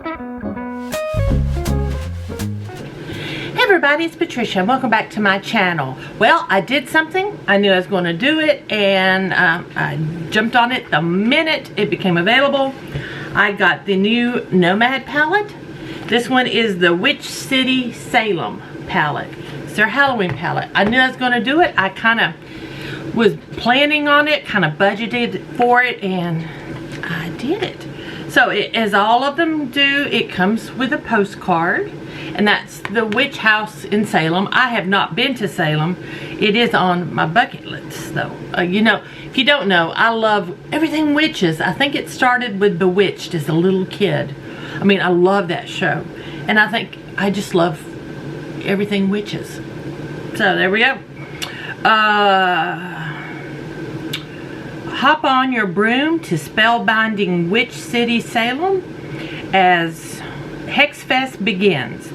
Hey everybody, it's Patricia and welcome back to my channel. Well, I did something. I knew I was going to do it, and I jumped on it the minute it became available. I got the new Nomad palette. This one is the Witch City Salem palette. It's their Halloween palette. I knew I was going to do it. I kind of was planning on it, kind of budgeted for it, and I did it. So as all of them do, it comes with a postcard, and that's the witch house in Salem. I have not been to Salem. It is on my bucket list though. You know, if you don't know, I love everything witches. I think it started with Bewitched as a little kid. I mean, I love that show, and I think I just love everything witches. So there we go. Hop on your broom to spellbinding Witch City Salem as Hexfest begins.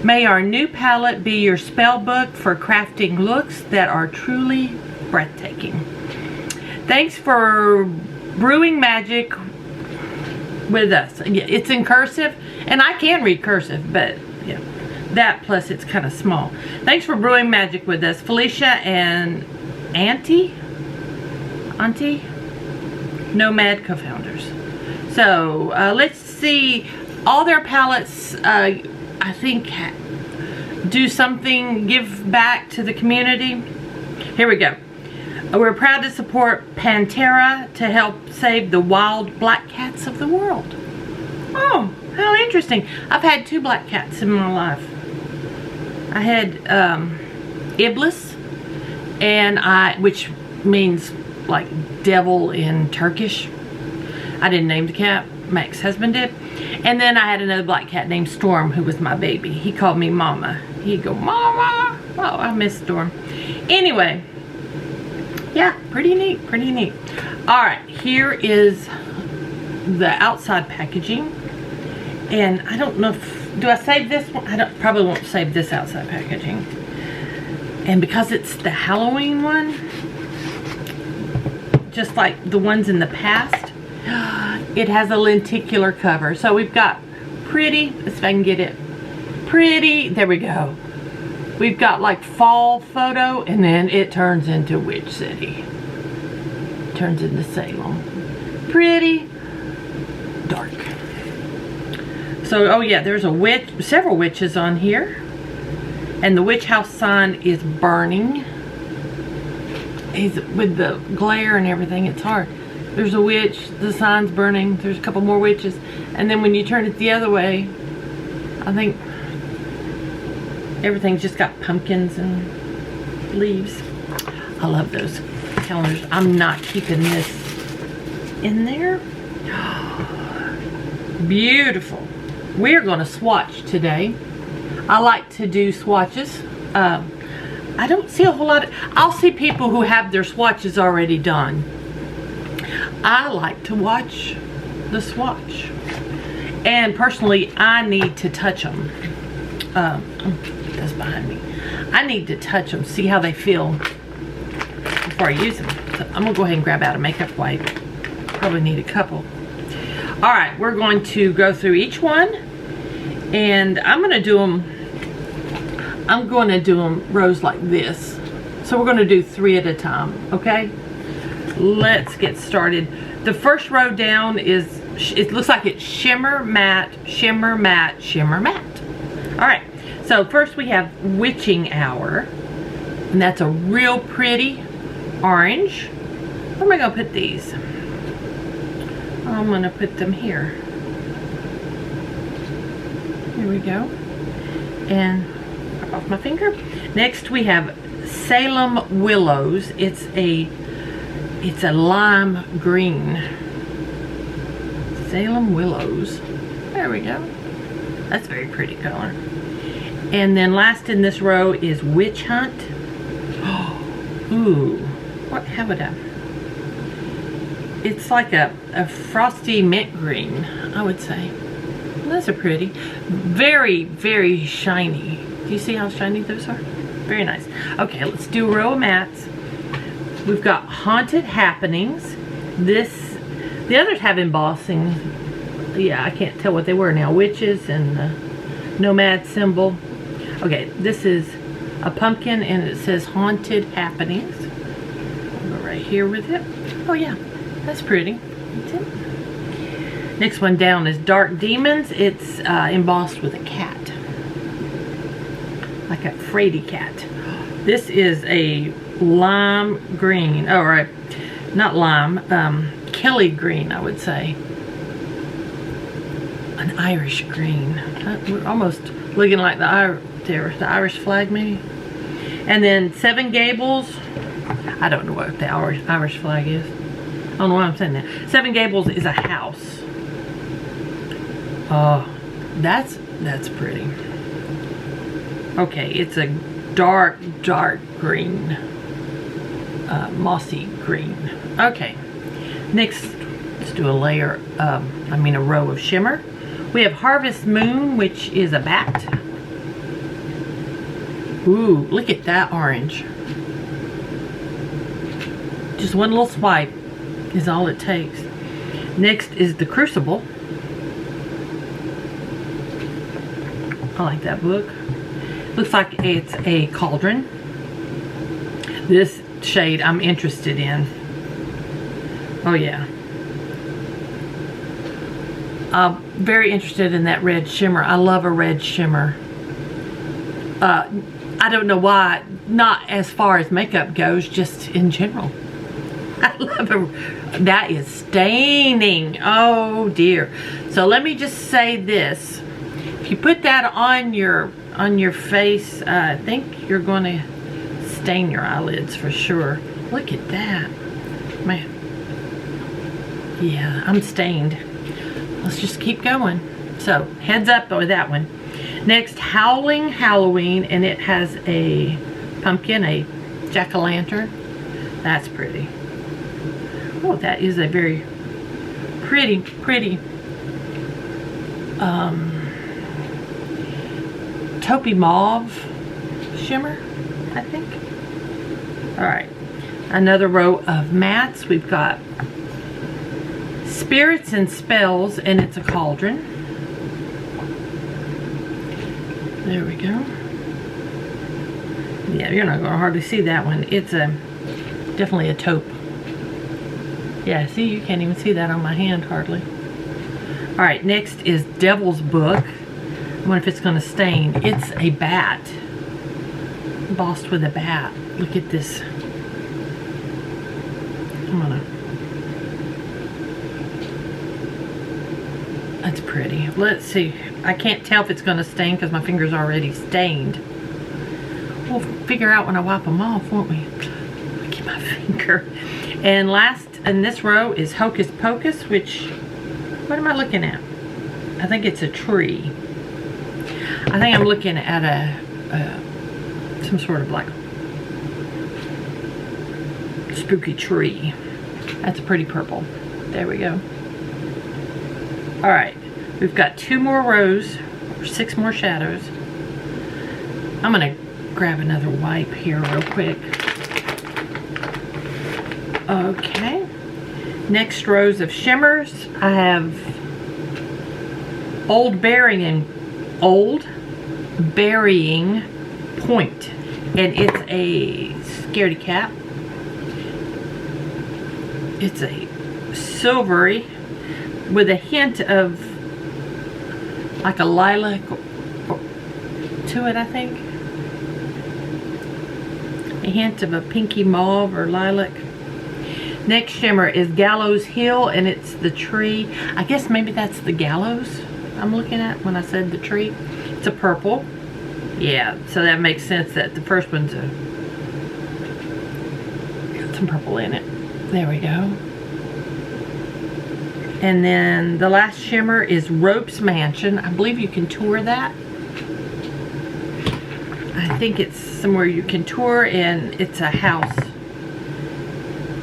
May our new palette be your spell book for crafting looks that are truly breathtaking. Thanks for brewing magic with us. It's in cursive, and I can read cursive, but yeah, that plus it's kind of small. Thanks for brewing magic with us, Felicia and Auntie Nomad co-founders. So let's see, all their palettes I think do something, give back to the community. Here we go. We're proud to support Tiara to help save the wild black cats of the world. Oh, how interesting. I've had 2 black cats in my life. I had Iblis, and which means like devil in Turkish. I didn't name the cat, my ex-husband did. And then I had another black cat named Storm, who was my baby. He called me Mama. He'd go, Mama. Oh, I miss Storm. Anyway, yeah, pretty neat, pretty neat. All right, here is the outside packaging. And I don't know if, do I save this one? Probably won't save this outside packaging. And because it's the Halloween one, just like the ones in the past, it has a lenticular cover. So we've got pretty, let's see if I can get it, pretty, there we go. We've got like fall photo, and then it turns into Witch City. Turns into Salem. Pretty dark. So, oh yeah, there's a witch, several witches on here. And the witch house sign is burning. With the glare and everything, it's hard. There's a witch, the sign's burning, there's a couple more witches, and then when you turn it the other way, I think everything's just got pumpkins and leaves. I love those calendars. I'm not keeping this in there. Beautiful. We're going to swatch today. I like to do swatches. I don't see a whole lot of, I'll see people who have their swatches already done. I like to watch the swatch. And personally, I need to touch them. That's behind me. I need to touch them, see how they feel before I use them. So I'm going to go ahead and grab out a makeup wipe. Probably need a couple. Alright, we're going to go through each one. And I'm going to do them rows like this. So we're going to do 3 at a time, okay? Let's get started. The first row down is, it looks like it's shimmer, matte, shimmer, matte, shimmer, matte. Alright, so first we have Witching Hour. And that's a real pretty orange. Where am I going to put these? I'm going to put them here. Here we go. And off my finger. Next we have Salem Willows. It's a lime green. Salem Willows. There we go. That's a very pretty color. And then last in this row is Witch Hunt. Ooh, what have it? It's like a frosty mint green, I would say. Those are pretty. Very, very shiny. Do you see how shiny those are? Very nice. Okay, let's do a row of mattes. We've got Haunted Happenings. The others have embossing yeah, I can't tell what they were now. Witches and the Nomad symbol. Okay, this is a pumpkin and it says Haunted Happenings. I'll go right here with it. Oh yeah, that's pretty. Next one down is Dark Demons. It's embossed with a cat. Like a Frady cat. This is a lime green. Oh, right. Not lime. Kelly green, I would say. An Irish green. We're almost looking like the Irish flag, maybe. And then Seven Gables. I don't know what the Irish flag is. I don't know why I'm saying that. Seven Gables is a house. Oh, that's pretty. Okay, it's a dark green. Mossy green. Okay. Next, let's do a layer of, a row of shimmer. We have Harvest Moon, which is a bat. Ooh, look at that orange. Just one little swipe is all it takes. Next is the Crucible. I like that book. Looks like it's a cauldron. This shade I'm interested in. Oh yeah. Very interested in that red shimmer. I love a red shimmer. I don't know why, not as far as makeup goes, just in general. I love it. That is staining. Oh dear. So let me just say this. If you put that on your face, I think you're going to stain your eyelids for sure. Look at that. Man. Yeah, I'm stained. Let's just keep going. So, heads up with that one. Next, Howling Halloween, and it has a pumpkin, a jack-o'-lantern. That's pretty. Oh, that is a very pretty taupey mauve shimmer, I think. Alright, another row of mattes. We've got Spirits and Spells, and it's a cauldron. There we go. Yeah, you're not going to hardly see that one. It's definitely a taupe. Yeah, see, you can't even see that on my hand hardly. Alright, next is Devil's Book. I wonder if it's going to stain. It's a bat. Embossed with a bat. Look at this. I'm gonna... That's pretty. Let's see. I can't tell if it's going to stain because my finger's already stained. We'll figure out when I wipe them off, won't we? Look at my finger. And last in this row is Hocus Pocus, which... What am I looking at? I think it's a tree. I think I'm looking at some sort of like spooky tree. That's a pretty purple. There we go. Alright, we've got 2 more rows, or 6 more shadows. I'm going to grab another wipe here real quick. Okay. Next rows of shimmers. I have Old Burying Point, and it's a scaredy cat. It's a silvery with a hint of like a lilac to it, I think. A hint of a pinky mauve or lilac. Next shimmer is Gallows Hill, and it's the tree. I guess maybe that's the gallows I'm looking at when I said the tree. It's a purple. Yeah, so that makes sense that the first one's got some purple in it. There we go. And then the last shimmer is Rope's Mansion. I believe you can tour that. I think it's somewhere you can tour, and it's a house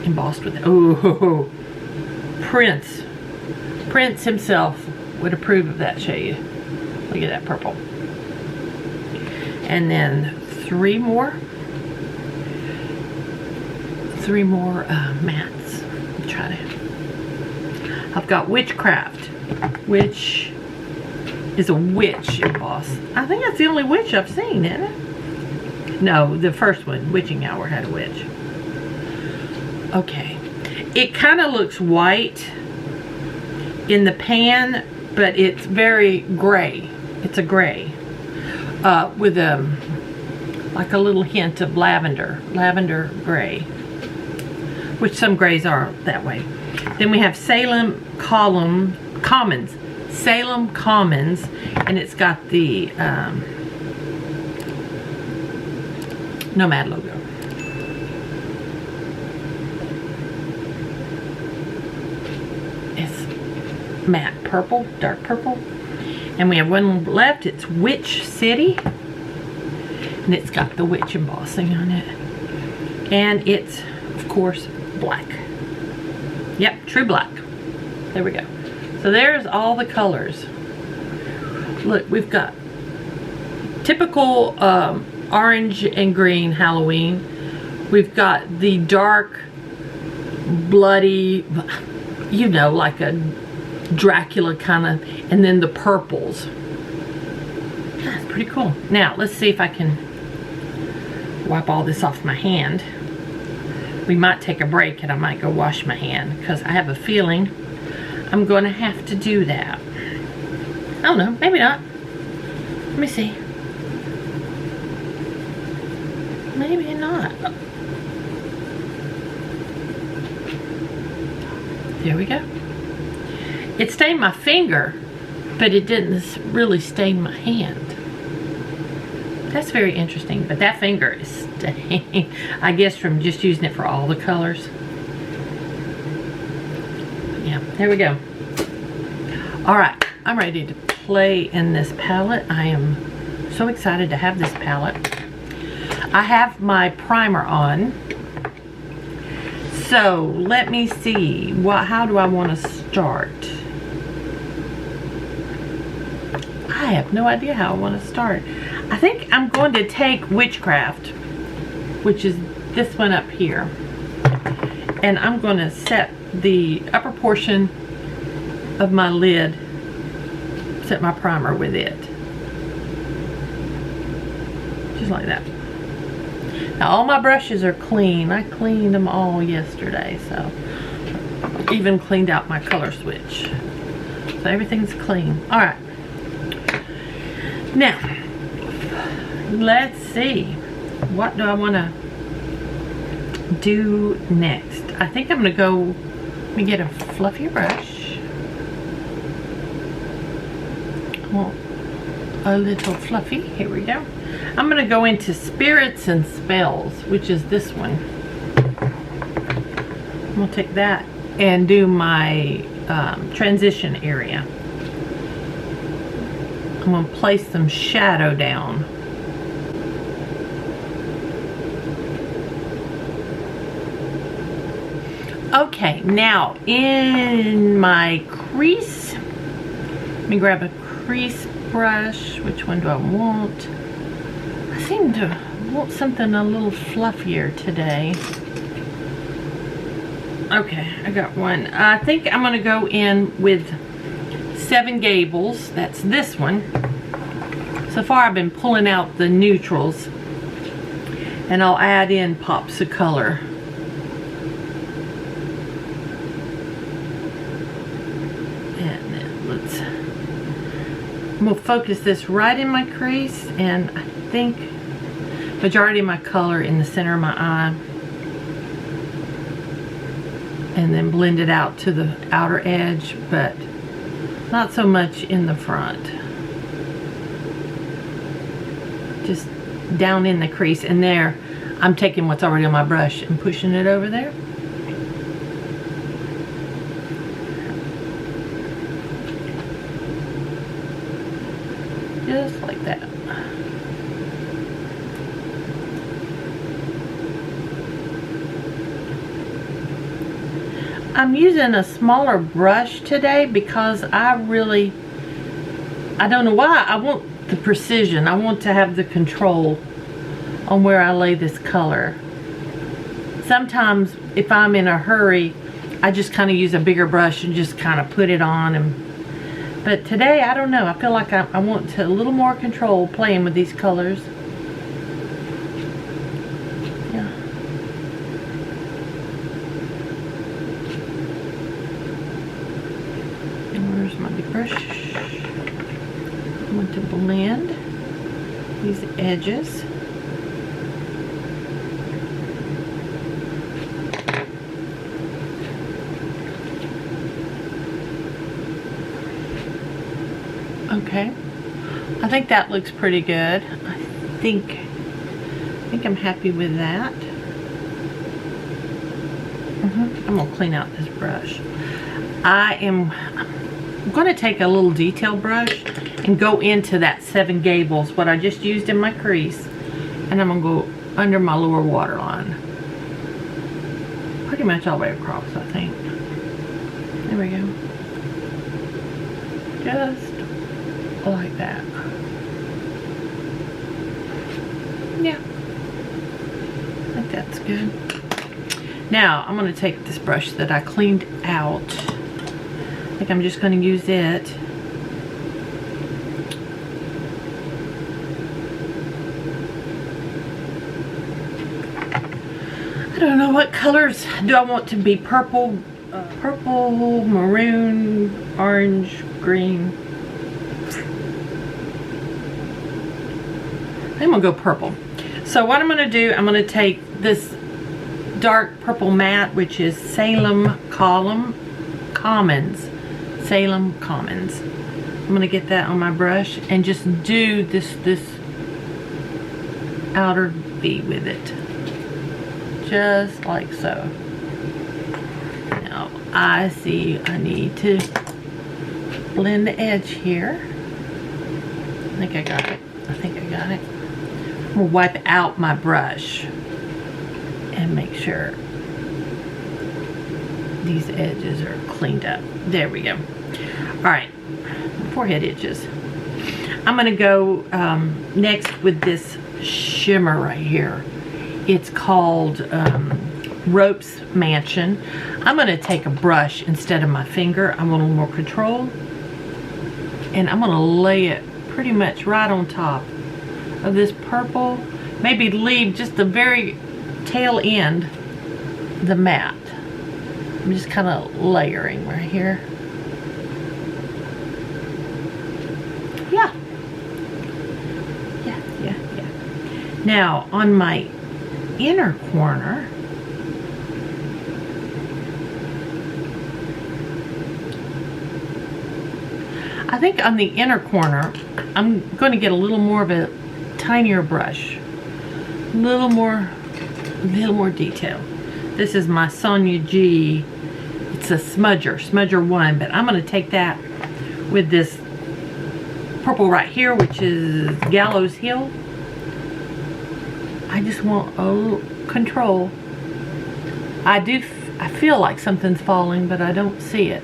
embossed with it. Oh, Prince himself would approve of that shade. Look at that purple. And then 3 more mattes. I've got Witchcraft, which is a witch emboss. I think that's the only witch I've seen, isn't it? No, the first one, Witching Hour, had a witch. Okay. It kind of looks white in the pan, but it's very gray. It's a gray. With like a little hint of lavender gray, which some grays are that way. Then we have Salem Commons, and it's got the Nomad logo. It's matte purple, dark purple. And we have one left, it's Witch City. And it's got the witch embossing on it. And it's, of course, black. Yep, true black. There we go. So there's all the colors. Look, we've got typical orange and green Halloween. We've got the dark, bloody, you know, like a Dracula kind of, and then the purples. That's pretty cool. Now, let's see if I can wipe all this off my hand. We might take a break and I might go wash my hand because I have a feeling I'm going to have to do that. I don't know, maybe not. Let me see. Maybe not. There we go. It stained my finger, but it didn't really stain my hand. That's very interesting, but that finger is stained, I guess, from just using it for all the colors. Yeah, there we go. All right, I'm ready to play in this palette. I am so excited to have this palette. I have my primer on. So let me see, how do I want to start? I have no idea how I want to start. I think I'm going to take Witchcraft, which is this one up here, and I'm going to set the upper portion of my lid, set my primer with it. Just like that. Now all my brushes are clean. I cleaned them all yesterday, so even cleaned out my color switch. So everything's clean. All right. Now, let's see. What do I want to do next? I think I'm going to go, let me get a fluffier brush. Well, a little fluffy. Here we go. I'm going to go into Spirits and Spells, which is this one. I'm going to take that and do my transition area. I'm going to place some shadow down. Okay, now in my crease, let me grab a crease brush. Which one do I want? I seem to want something a little fluffier today. Okay, I got one. I think I'm going to go in with Seven Gables. That's this one. So far I've been pulling out the neutrals, and I'll add in pops of color. And then we'll focus this right in my crease, and I think majority of my color in the center of my eye, and then blend it out to the outer edge, but not so much in the front. Just down in the crease, and there I'm taking what's already on my brush and pushing it over there. Just like that. I'm using a smaller brush today because I don't know why, I want the precision. I want to have the control on where I lay this color. Sometimes if I'm in a hurry, I just kind of use a bigger brush and just kind of put it on, and But today, I don't know. I feel like I want a little more control playing with these colors. Yeah. And where's my big brush? I want to blend these edges. Okay, I think that looks pretty good. I think I'm happy with that. I'm gonna clean out this brush. I'm gonna take a little detail brush and go into that 7 Gables, what I just used in my crease, and I'm gonna go under my lower waterline. Pretty much all the way across, I think. There we go. Just like that. Yeah, I think that's good. Now I'm going to take this brush that I cleaned out. I think I'm just going to use it. I don't know what colors do I want to be. Purple, purple, maroon, orange, green. I'm gonna go purple. So what I'm gonna do, I'm gonna take this dark purple matte, which is Salem Commons. Salem Commons. I'm gonna get that on my brush and just do this outer V with it. Just like so. Now I see I need to blend the edge here. I think I got it. I'm gonna wipe out my brush and make sure these edges are cleaned up. There we go. Alright, forehead edges. I'm gonna go next with this shimmer right here. It's called Ropes Mansion. I'm gonna take a brush instead of my finger. I want a little more control. And I'm gonna lay it pretty much right on top of this purple. Maybe leave just the very tail end, the matte. I'm just kind of layering right here. Yeah. Now on my inner corner, I think on the inner corner, I'm going to get a little more of a tinier brush, a little more detail. This is my Sonia G. It's a smudger 1, but I'm going to take that with this purple right here, which is Gallows Hill. I just want a little control. I feel like something's falling, but I don't see it.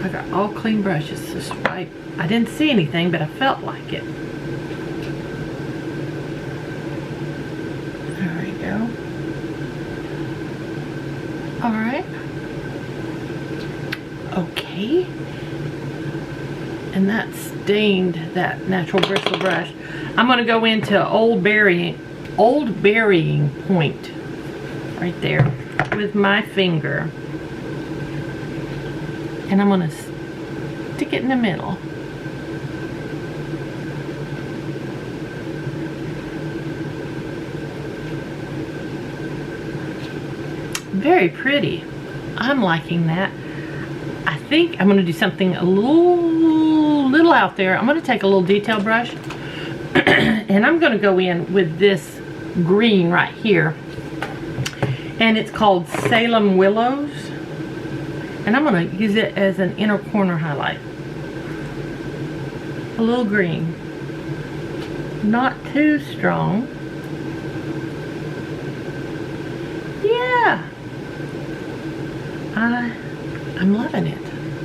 I got all clean brushes, just right. I didn't see anything, but I felt like it. There we go. Alright. Okay. And that stained that natural bristle brush. I'm going to go into old burying point right there with my finger. And I'm going to stick it in the middle. Very pretty. I'm liking that. I think I'm going to do something a little out there. I'm going to take a little detail brush and I'm going to go in with this green right here. And it's called Salem Willows. And I'm going to use it as an inner corner highlight. A little green. Not too strong. Yeah. I'm loving it.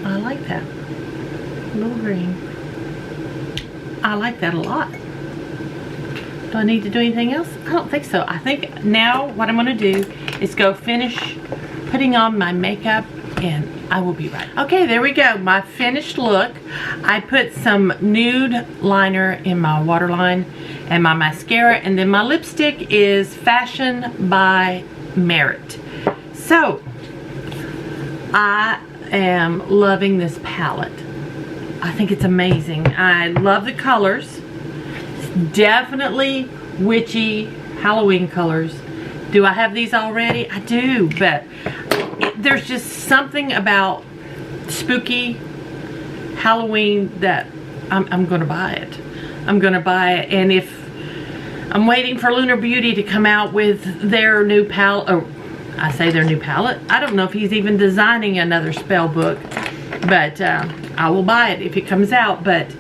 I like that. A little green. I like that a lot. Do I need to do anything else? I don't think so. I think now what I'm going to do is go finish putting on my makeup and I will be right. Okay, there we go. My finished look. I put some nude liner in my waterline and my mascara, and then my lipstick is Fashion by Merit. So, I am loving this palette. I think it's amazing. I love the colors. It's definitely witchy Halloween colors. Do I have these already? I do, but there's just something about spooky Halloween that I'm gonna buy it. I'm gonna buy it, and if I'm waiting for Lunar Beauty to come out with their new palette, or I say their new palette. I don't know if he's even designing another spell book, but I will buy it if it comes out. But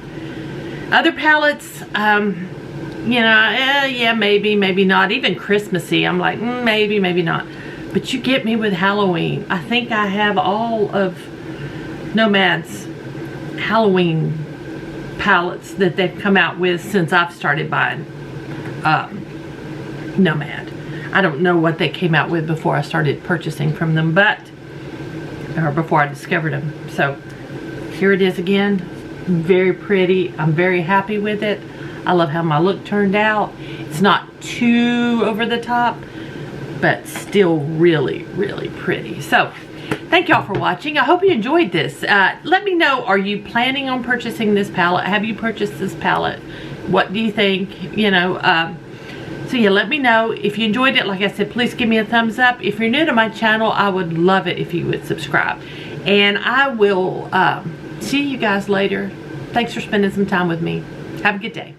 other palettes, you know, yeah, maybe, maybe not. Even Christmassy, I'm like, maybe, maybe not. But you get me with Halloween. I think I have all of Nomad's Halloween palettes that they've come out with since I've started buying Nomad. I don't know what they came out with before I started purchasing from them, or before I discovered them. So here it is again. Very pretty. I'm very happy with it. I love how my look turned out. It's not too over the top, but still really, really pretty. So thank y'all for watching. I hope you enjoyed this. Let me know, are you planning on purchasing this palette? Have you purchased this palette? What do you think? You know, so yeah, let me know. If you enjoyed it, like I said, please give me a thumbs up. If you're new to my channel, I would love it if you would subscribe. And I will see you guys later. Thanks for spending some time with me. Have a good day.